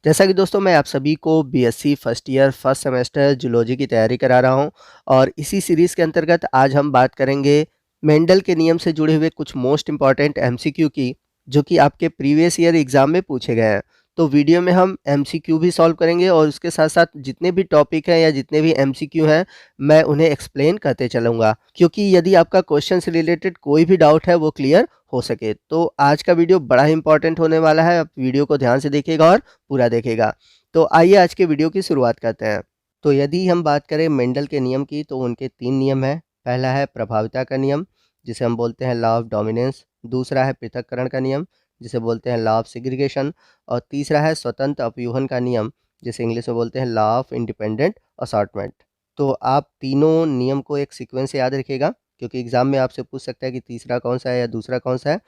जैसा कि दोस्तों मैं आप सभी को BSc first year first semester zoology की तैयारी करा रहा हूं और इसी सीरीज़ के अंतर्गत आज हम बात करेंगे मेंडल के नियम से जुड़े हुए कुछ मोस्ट इम्पॉर्टेंट एमसीक्यू की, जो कि आपके प्रीवियस ईयर एग्ज़ाम में पूछे गए हैं। तो वीडियो में हम एमसीक्यू भी सॉल्व करेंगे और उसके साथ-साथ जितने भी टॉपिक हैं या जितने भी एमसीक्यू हैं, मैं उन्हें एक्सप्लेन करते चलूँगा, क्योंकि यदि आपका क्वेश्चन से रिलेटेड कोई भी डाउट है वो क्लियर हो सके। तो आज का वीडियो बड़ा ही इंपॉर्टेंट होने वाला है, आप वीडियो को ध्यान से देखिएगा और पूरा देखेगा। तो आइए आज के वीडियो की शुरुआत करते हैं। तो यदि हम बात करें मेंडल के नियम की, तो उनके 3 नियम हैं। पहला है प्रभाविता का नियम, जिसे हम बोलते हैं लॉ ऑफ डोमिनेंस। दूसरा है पृथक्करण का नियम, जिसे बोलते हैं लॉ ऑफ सेग्रीगेशन। और तीसरा है स्वतंत्र अपव्यूहन का नियम, जिसे इंग्लिश में बोलते हैं लॉ ऑफ इंडिपेंडेंट असॉर्टमेंट। तो आप तीनों नियम को एक सीक्वेंस से याद रखिएगा, क्योंकि एग्ज़ाम में आपसे पूछ सकता है कि तीसरा कौन सा है या दूसरा कौन सा है।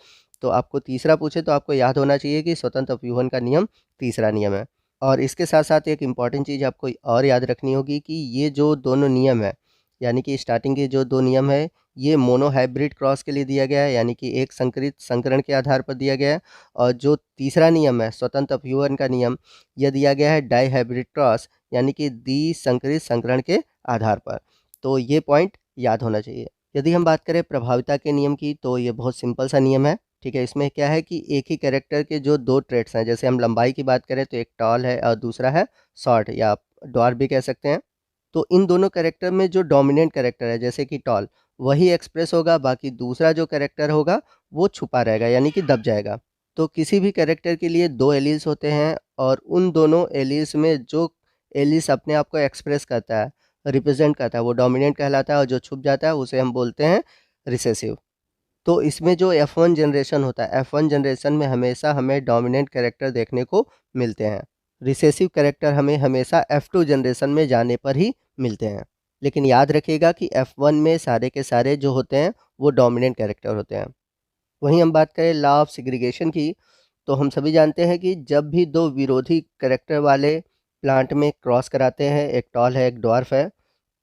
तो आपको तीसरा पूछे तो आपको याद होना चाहिए कि स्वतंत्र अपव्यूहन का नियम तीसरा नियम है। और इसके साथ-साथ एक इम्पॉर्टेंट चीज़ आपको और याद रखनी होगी कि ये जो दोनों नियम हैं, यानी कि स्टार्टिंग के जो 2 नियम हैं, ये मोनोहाइब्रिड क्रॉस के लिए दिया गया है, यानी कि एक संकरित संकरण के आधार पर दिया गया है। और जो तीसरा नियम है, स्वतंत्र अपव्यूहन का नियम, यह दिया गया है डाइहाइब्रिड क्रॉस, यानी कि द्विसंकरित संकरण के आधार पर। तो ये पॉइंट याद होना चाहिए। यदि हम बात करें प्रभाविता के नियम की, तो ये बहुत सिंपल सा नियम है, ठीक है। इसमें क्या है कि एक ही कैरेक्टर के जो 2 ट्रेट्स हैं, जैसे हम लंबाई की बात करें तो एक टॉल है और दूसरा है शॉर्ट या आप ड्वार्फ भी कह सकते हैं। तो इन दोनों कैरेक्टर में जो डोमिनेंट कैरेक्टर है, जैसे कि टॉल, वही एक्सप्रेस होगा, बाकी दूसरा जो कैरेक्टर होगा वो छुपा रहेगा, यानी कि दब जाएगा। तो किसी भी कैरेक्टर के लिए 2 एलील्स होते हैं और उन दोनों एलील्स में जो एलील्स अपने आप को एक्सप्रेस करता है, रिप्रेजेंट करता है, वो डोमिनेंट कहलाता है और जो छुप जाता है उसे हम बोलते हैं रिसेसिव। तो इसमें जो F1 जनरेशन होता है, F1 जनरेशन में हमेशा हमें डोमिनेंट कैरेक्टर देखने को मिलते हैं। रिसेसिव कैरेक्टर हमें हमेशा F2 जनरेशन में जाने पर ही मिलते हैं। लेकिन याद रखिएगा कि F1 में सारे के सारे जो होते हैं वो डोमिनेंट कैरेक्टर होते हैं। वहीं हम बात करें लॉ ऑफ सेग्रीगेशन की, तो हम सभी जानते हैं कि जब भी 2 विरोधी कैरेक्टर वाले प्लांट में क्रॉस कराते हैं, एक टॉल है, एक ड्वार्फ है,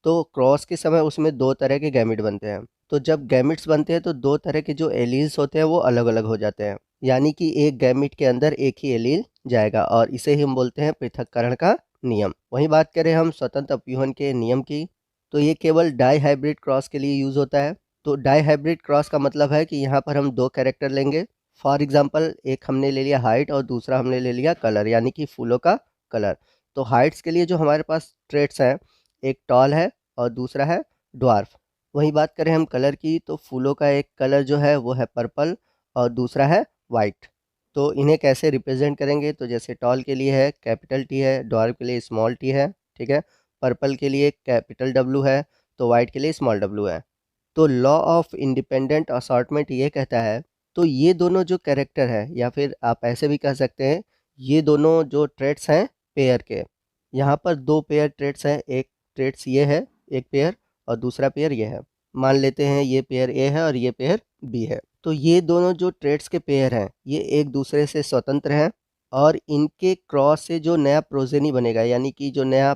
तो क्रॉस के समय उसमें 2 तरह के गैमीट बनते हैं। तो जब गैमीट्स बनते हैं तो 2 तरह के जो एलील्स होते हैं वो अलग-अलग हो जाते हैं। यानी कि एक गैमीट के अंदर एक ही एलील जाएगा और इसे ही हम बोलते हैं पृथक्करण का नियम। वहीं बात करें हम स्वतंत्र अपव्यूहन के नियम की, तो ये केवल डाइहाइब्रिड क्रॉस के लिए यूज़ होता है। तो डाइहाइब्रिड क्रॉस का मतलब है कि यहाँ पर हम 2 कैरेक्टर लेंगे। फॉर एग्ज़ाम्पल एक हमने ले लिया हाइट और दूसरा हमने ले लिया कलर, यानी कि फूलों का कलर। तो हाइट्स के लिए जो हमारे पास ट्रेट्स हैं, एक टॉल है और दूसरा है ड्वार्फ। वहीं बात करें हम कलर की, तो फूलों का एक कलर जो है वो है पर्पल और दूसरा है वाइट। तो इन्हें कैसे रिप्रेजेंट करेंगे, तो जैसे टॉल के लिए है कैपिटल टी है, ड्वार्फ के लिए स्मॉल टी है, ठीक है। पर्पल के लिए कैपिटल डब्ल्यू है, तो वाइट के लिए स्मॉल डब्ल्यू है। तो लॉ ऑफ इंडिपेंडेंट असॉर्टमेंट ये कहता है, तो ये दोनों जो कैरेक्टर है, या फिर आप ऐसे भी कह सकते हैं, ये दोनों जो ट्रेट्स हैं पेयर के, यहाँ पर 2 पेयर ट्रेट्स हैं, एक ट्रेट्स ये है एक पेयर और दूसरा पेयर ये है। मान लेते हैं ये पेयर ए है और ये पेयर बी है। तो ये दोनों जो ट्रेट्स के पेयर हैं, ये एक दूसरे से स्वतंत्र हैं और इनके क्रॉस से जो नया प्रोजेनी बनेगा, यानी कि जो नया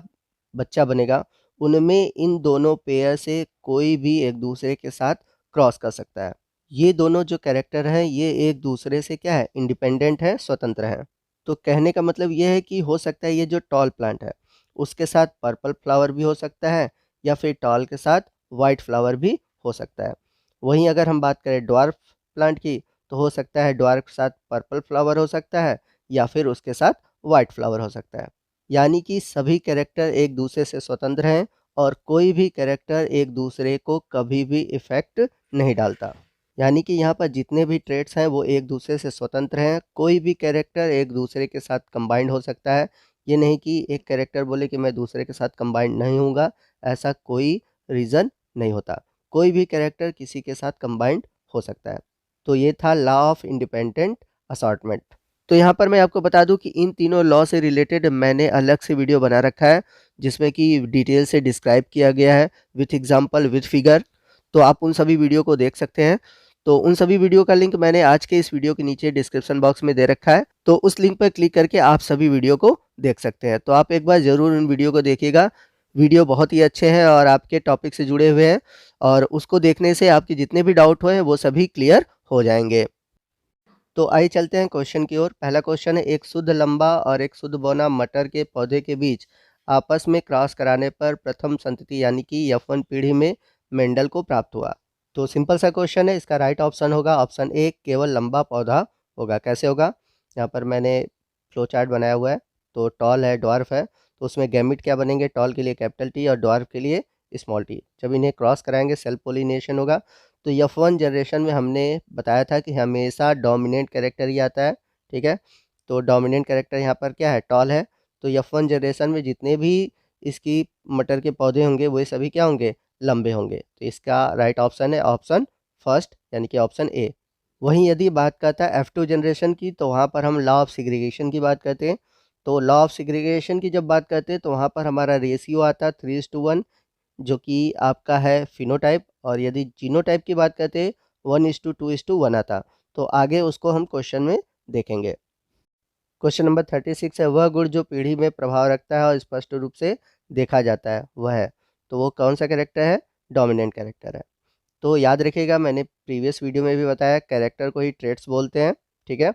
बच्चा बनेगा, उनमें इन दोनों पेयर से कोई भी एक दूसरे के साथ क्रॉस कर सकता है। ये दोनों जो कैरेक्टर हैं, ये एक दूसरे से क्या है, इंडिपेंडेंट है, स्वतंत्र हैं। तो कहने का मतलब ये है कि हो सकता है ये जो टॉल प्लांट है, उसके साथ पर्पल फ्लावर भी हो सकता है या फिर टॉल के साथ वाइट फ्लावर भी हो सकता है। वहीं अगर हम बात करें ड्वार्फ प्लांट की, तो हो सकता है ड्वार्फ के साथ पर्पल फ्लावर हो सकता है या फिर उसके साथ वाइट फ्लावर हो सकता है। यानी कि सभी कैरेक्टर एक दूसरे से स्वतंत्र हैं और कोई भी कैरेक्टर एक दूसरे को कभी भी इफ़ेक्ट नहीं डालता। यानी कि यहाँ पर जितने भी ट्रेड्स हैं वो एक दूसरे से स्वतंत्र हैं, कोई भी कैरेक्टर एक दूसरे के साथ कंबाइंड हो सकता है। ये नहीं कि एक कैरेक्टर बोले कि मैं दूसरे के साथ कंबाइंड नहीं होऊँगा, ऐसा कोई रीज़न नहीं होता। कोई भी कैरेक्टर किसी के साथ कंबाइंड हो सकता है। तो ये था लॉ ऑफ इंडिपेंडेंट असॉर्टमेंट। तो यहाँ पर मैं आपको बता दूँ कि इन तीनों लॉ से रिलेटेड मैंने अलग से वीडियो बना रखा है, जिसमें कि डिटेल से डिस्क्राइब किया गया है विथ एग्ज़ाम्पल, विथ फिगर। तो आप उन सभी वीडियो को देख सकते हैं। तो उन सभी वीडियो का लिंक मैंने आज के इस वीडियो के नीचे डिस्क्रिप्शन बॉक्स में दे रखा है। तो उस लिंक पर क्लिक करके आप सभी वीडियो को देख सकते हैं। तो आप एक बार ज़रूर उन वीडियो को देखिएगा। वीडियो बहुत ही अच्छे हैं और आपके टॉपिक से जुड़े हुए हैं और उसको देखने से आपके जितने भी डाउट हुए हैं वो सभी क्लियर हो जाएँगे। तो आइए चलते हैं क्वेश्चन की ओर। पहला क्वेश्चन है, एक शुद्ध लंबा और एक शुद्ध बौना मटर के पौधे के बीच आपस में क्रॉस कराने पर प्रथम संतति यानी कि F1 पीढ़ी में मेंडल को प्राप्त हुआ। तो सिंपल सा क्वेश्चन है, इसका राइट ऑप्शन होगा ऑप्शन ए, केवल लंबा पौधा होगा। कैसे होगा? यहाँ पर मैंने फ्लो चार्ट बनाया हुआ है। तो टॉल है, ड्वार्फ है, तो उसमें गैमिट क्या बनेंगे? टॉल के लिए कैपिटल टी और ड्वार्फ के लिए स्मॉल टी। जब इन्हें क्रॉस कराएंगे सेल्फ पोलिनेशन होगा। तो F1 जनरेशन में हमने बताया था कि हमेशा डोमिनेंट कैरेक्टर ही आता है, ठीक है। तो डोमिनेंट कैरेक्टर यहाँ पर क्या है? टॉल है। तो F1 जनरेशन में जितने भी इसकी मटर के पौधे होंगे वो सभी क्या होंगे? लंबे होंगे। तो इसका राइट ऑप्शन है ऑप्शन फर्स्ट यानी कि ऑप्शन ए। वहीं यदि बात करता है F2 जनरेशन की, तो वहाँ पर हम लॉ ऑफ सेग्रीगेशन की बात करते हैं। तो लॉ ऑफ सेग्रीगेशन की जब बात करते हैं तो वहाँ पर हमारा रेशियो आता है 3:1, जो कि आपका है फिनोटाइप। और यदि जीनोटाइप की बात करते हैं 1:2:1 आता। तो आगे उसको हम क्वेश्चन में देखेंगे। क्वेश्चन नंबर 36 है, वह गुण जो पीढ़ी में प्रभाव रखता है और स्पष्ट रूप से देखा जाता है वह है। तो वो कौन सा कैरेक्टर है? डोमिनेंट कैरेक्टर है। तो याद रखिएगा, मैंने प्रीवियस वीडियो में भी बताया कैरेक्टर को ही ट्रेट्स बोलते हैं, ठीक है।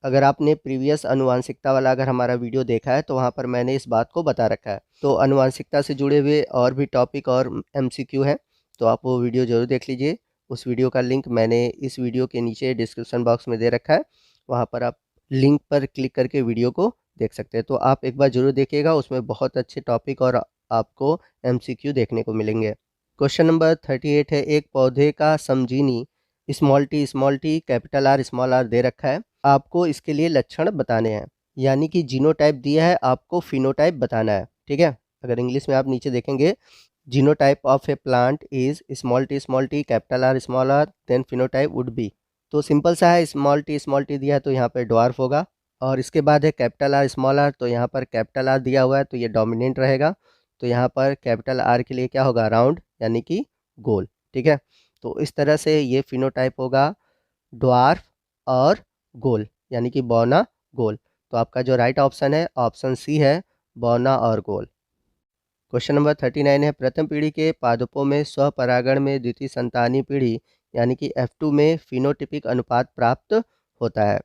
अगर आपने प्रीवियस आनुवांशिकता वाला अगर हमारा वीडियो देखा है तो वहाँ पर मैंने इस बात को बता रखा है। तो आनुवांशिकता से जुड़े हुए और भी टॉपिक और MCQ हैं, तो आप वो वीडियो ज़रूर देख लीजिए। उस वीडियो का लिंक मैंने इस वीडियो के नीचे डिस्क्रिप्शन बॉक्स में दे रखा है, वहाँ पर आप लिंक पर क्लिक करके वीडियो को देख सकते हैं। तो आप एक बार ज़रूर देखिएगा, उसमें बहुत अच्छे टॉपिक और आपको MCQ देखने को मिलेंगे। क्वेश्चन नंबर 38 है, एक पौधे का समजीनी small T capital are small R दे रखा है, आपको इसके लिए लक्षण बताने हैं। यानी कि जीनोटाइप दिया है, आपको फिनोटाइप बताना है, ठीक है। अगर इंग्लिश में आप नीचे देखेंगे, genotype of a plant is small T capital are small r, then phenotype would be. तो सिंपल सा है, स्मॉल टी दिया है तो यहाँ पर ड्वार्फ होगा। और इसके बाद है कैपिटल आर स्मॉल आर, तो यहाँ पर कैपिटल आर दिया हुआ है तो ये डोमिनेंट रहेगा। तो यहाँ पर कैपिटल आर के लिए क्या होगा? राउंड यानी कि गोल, ठीक है। तो इस तरह से ये फिनोटाइप होगा ड्वार्फ और गोल यानी कि बौना गोल। तो आपका जो राइट ऑप्शन है ऑप्शन सी है, बौना और गोल। क्वेश्चन नंबर 39 है, प्रथम पीढ़ी के पादपों में स्वपरागण में द्वितीय संतानी पीढ़ी यानी कि F2 में फिनोटिपिक अनुपात प्राप्त होता है।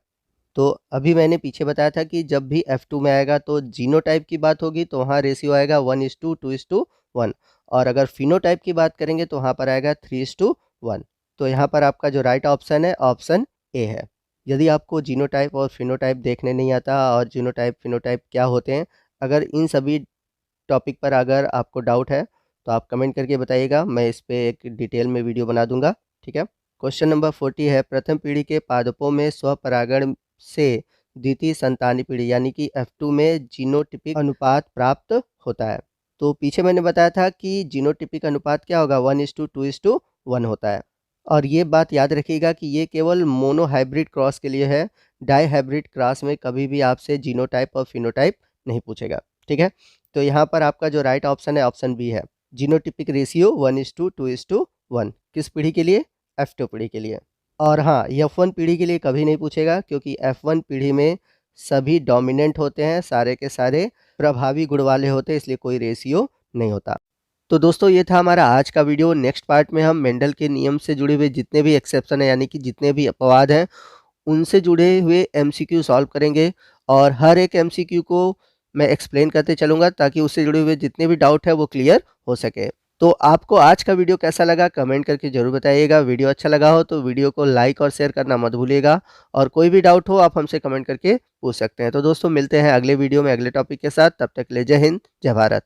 तो अभी मैंने पीछे बताया था कि जब भी F2 में आएगा तो जीनोटाइप की बात होगी तो वहाँ रेशियो आएगा 1:2:1। और अगर फिनोटाइप की बात करेंगे तो वहाँ पर आएगा 3:1। तो यहाँ पर आपका जो राइट ऑप्शन है ऑप्शन ए है। यदि आपको जीनोटाइप और फिनोटाइप देखने नहीं आता और जीनोटाइप फिनोटाइप क्या होते हैं, अगर इन सभी टॉपिक पर अगर आपको डाउट है तो आप कमेंट करके बताइएगा, मैं इस पे एक डिटेल में वीडियो बना दूंगा, ठीक है। क्वेश्चन नंबर 40 है, प्रथम पीढ़ी के पादपों में स्वपरागण से द्वितीय संतानी पीढ़ी यानी कि F2 में जीनोटिपिक अनुपात प्राप्त होता है। तो पीछे मैंने बताया था कि जीनोटिपिक अनुपात क्या होगा? 1:2:1 होता है। और ये बात याद रखिएगा कि ये केवल मोनो हाइब्रिड क्रॉस के लिए है, डाई हाइब्रिड क्रॉस में कभी भी आपसे जीनोटाइप और फिनोटाइप नहीं पूछेगा, ठीक है। तो यहाँ पर आपका जो राइट ऑप्शन है ऑप्शन बी है, जीनोटिपिक रेशियो 1:2:1। किस पीढ़ी के लिए? F2 पीढ़ी के लिए। और हाँ, F1 पीढ़ी के लिए कभी नहीं पूछेगा क्योंकि F1 पीढ़ी में सभी डोमिनेंट होते हैं, सारे के सारे प्रभावी गुण वाले होते हैं, इसलिए कोई रेशियो नहीं होता। तो दोस्तों ये था हमारा आज का वीडियो। नेक्स्ट पार्ट में हम मेंडल के नियम से जुड़े हुए जितने भी एक्सेप्शन है यानी कि जितने भी अपवाद हैं उनसे जुड़े हुए MCQ सॉल्व करेंगे और हर एक MCQ को मैं एक्सप्लेन करते चलूँगा ताकि उससे जुड़े हुए जितने भी डाउट है वो क्लियर हो सके। तो आपको आज का वीडियो कैसा लगा कमेंट करके ज़रूर बताइएगा। वीडियो अच्छा लगा हो तो वीडियो को लाइक और शेयर करना मत भूलिएगा और कोई भी डाउट हो आप हमसे कमेंट करके पूछ सकते हैं। तो दोस्तों मिलते हैं अगले वीडियो में अगले टॉपिक के साथ, तब तक के लिए जय हिंद, जय भारत।